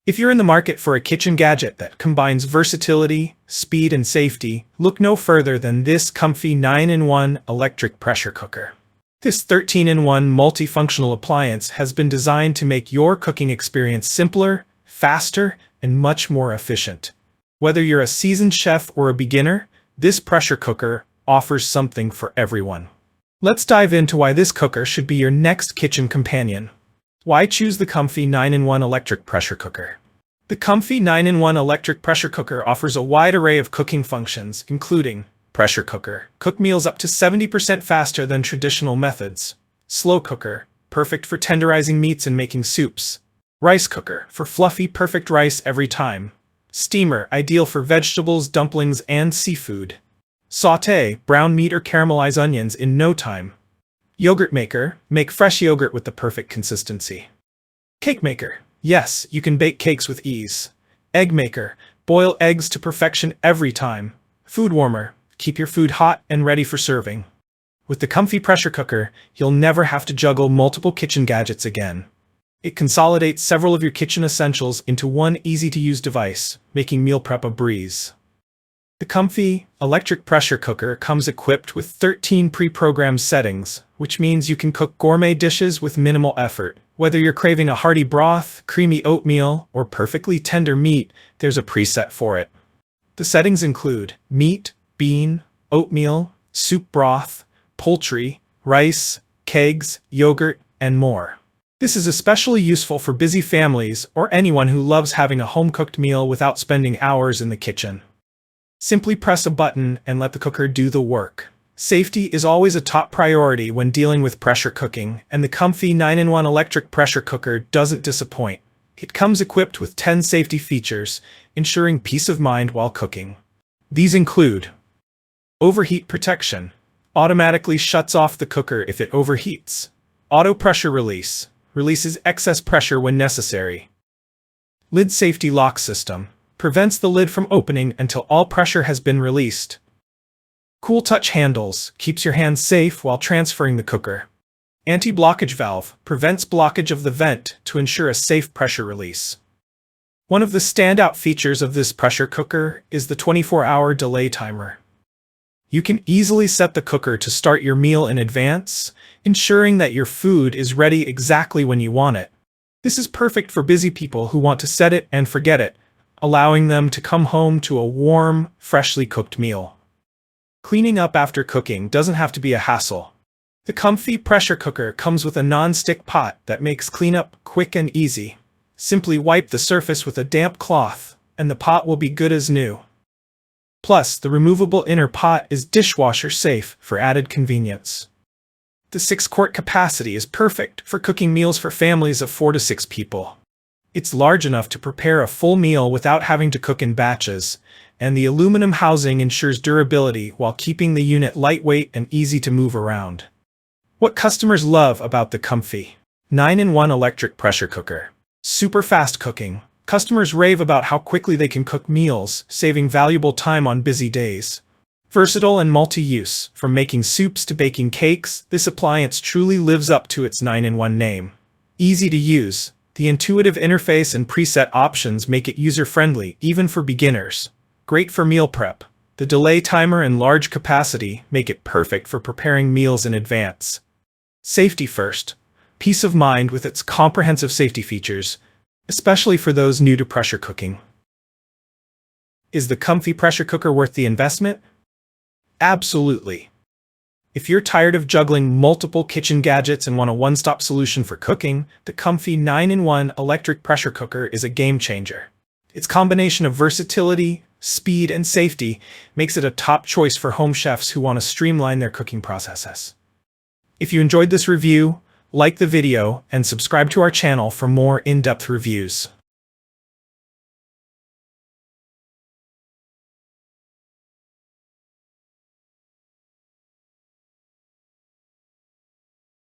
If you're in the market for a kitchen gadget that combines versatility, speed, and safety, look no further than this Comfee 9-in-1 electric pressure cooker. This 13-in-1 multifunctional appliance has been designed to make your cooking experience simpler, faster, and much more efficient. Whether you're a seasoned chef or a beginner, this pressure cooker offers something for everyone. Let's dive into why this cooker should be your next kitchen companion. Why choose the Comfee 9-in-1 electric pressure cooker? The Comfee 9-in-1 electric pressure cooker offers a wide array of cooking functions, including pressure cooker, cook meals up to 70% faster than traditional methods. Slow cooker, perfect for tenderizing meats and making soups. Rice cooker, for fluffy, perfect rice every time. Steamer, ideal for vegetables, dumplings, and seafood. Sauté, brown meat or caramelize onions in no time. Yogurt maker, make fresh yogurt with the perfect consistency. Cake maker, yes, you can bake cakes with ease. Egg maker, boil eggs to perfection every time. Food warmer, keep your food hot and ready for serving. With the Comfee pressure cooker, you'll never have to juggle multiple kitchen gadgets again. It consolidates several of your kitchen essentials into one easy-to-use device, making meal prep a breeze. The Comfee electric pressure cooker comes equipped with 13 pre-programmed settings, which means you can cook gourmet dishes with minimal effort. Whether you're craving a hearty broth, creamy oatmeal, or perfectly tender meat, there's a preset for it. The settings include meat, bean, oatmeal, soup broth, poultry, rice, kegs, yogurt, and more. This is especially useful for busy families or anyone who loves having a home-cooked meal without spending hours in the kitchen. Simply press a button and let the cooker do the work. Safety is always a top priority when dealing with pressure cooking, and the Comfee 9-in-1 electric pressure cooker doesn't disappoint. It comes equipped with 10 safety features, ensuring peace of mind while cooking. These include overheat protection. Automatically shuts off the cooker if it overheats. Auto pressure release. Releases excess pressure when necessary. Lid safety lock system. Prevents the lid from opening until all pressure has been released. Cool touch handles. Keeps your hands safe while transferring the cooker. Anti-blockage valve. Prevents blockage of the vent to ensure a safe pressure release. One of the standout features of this pressure cooker is the 24-hour delay timer. You can easily set the cooker to start your meal in advance, ensuring that your food is ready exactly when you want it. This is perfect for busy people who want to set it and forget it, allowing them to come home to a warm, freshly cooked meal. Cleaning up after cooking doesn't have to be a hassle. The Comfee pressure cooker comes with a non-stick pot that makes cleanup quick and easy. Simply wipe the surface with a damp cloth, and the pot will be good as new. Plus, the removable inner pot is dishwasher safe for added convenience. The 6-quart capacity is perfect for cooking meals for families of 4 to 6 people. It's large enough to prepare a full meal without having to cook in batches, and the aluminum housing ensures durability while keeping the unit lightweight and easy to move around. What customers love about the Comfee 9-in-1 electric pressure cooker. Super fast cooking. Customers rave about how quickly they can cook meals, saving valuable time on busy days. Versatile and multi-use. From making soups to baking cakes, this appliance truly lives up to its 9-in-1 name. Easy to use. The intuitive interface and preset options make it user-friendly, even for beginners. Great for meal prep. The delay timer and large capacity make it perfect for preparing meals in advance. Safety first. Peace of mind with its comprehensive safety features, especially for those new to pressure cooking. Is the Comfee pressure cooker worth the investment? Absolutely. If you're tired of juggling multiple kitchen gadgets and want a one-stop solution for cooking, the Comfee 9-in-1 electric pressure cooker is a game changer. Its combination of versatility, speed, and safety makes it a top choice for home chefs who want to streamline their cooking processes. If you enjoyed this review, like the video and subscribe to our channel for more in-depth reviews.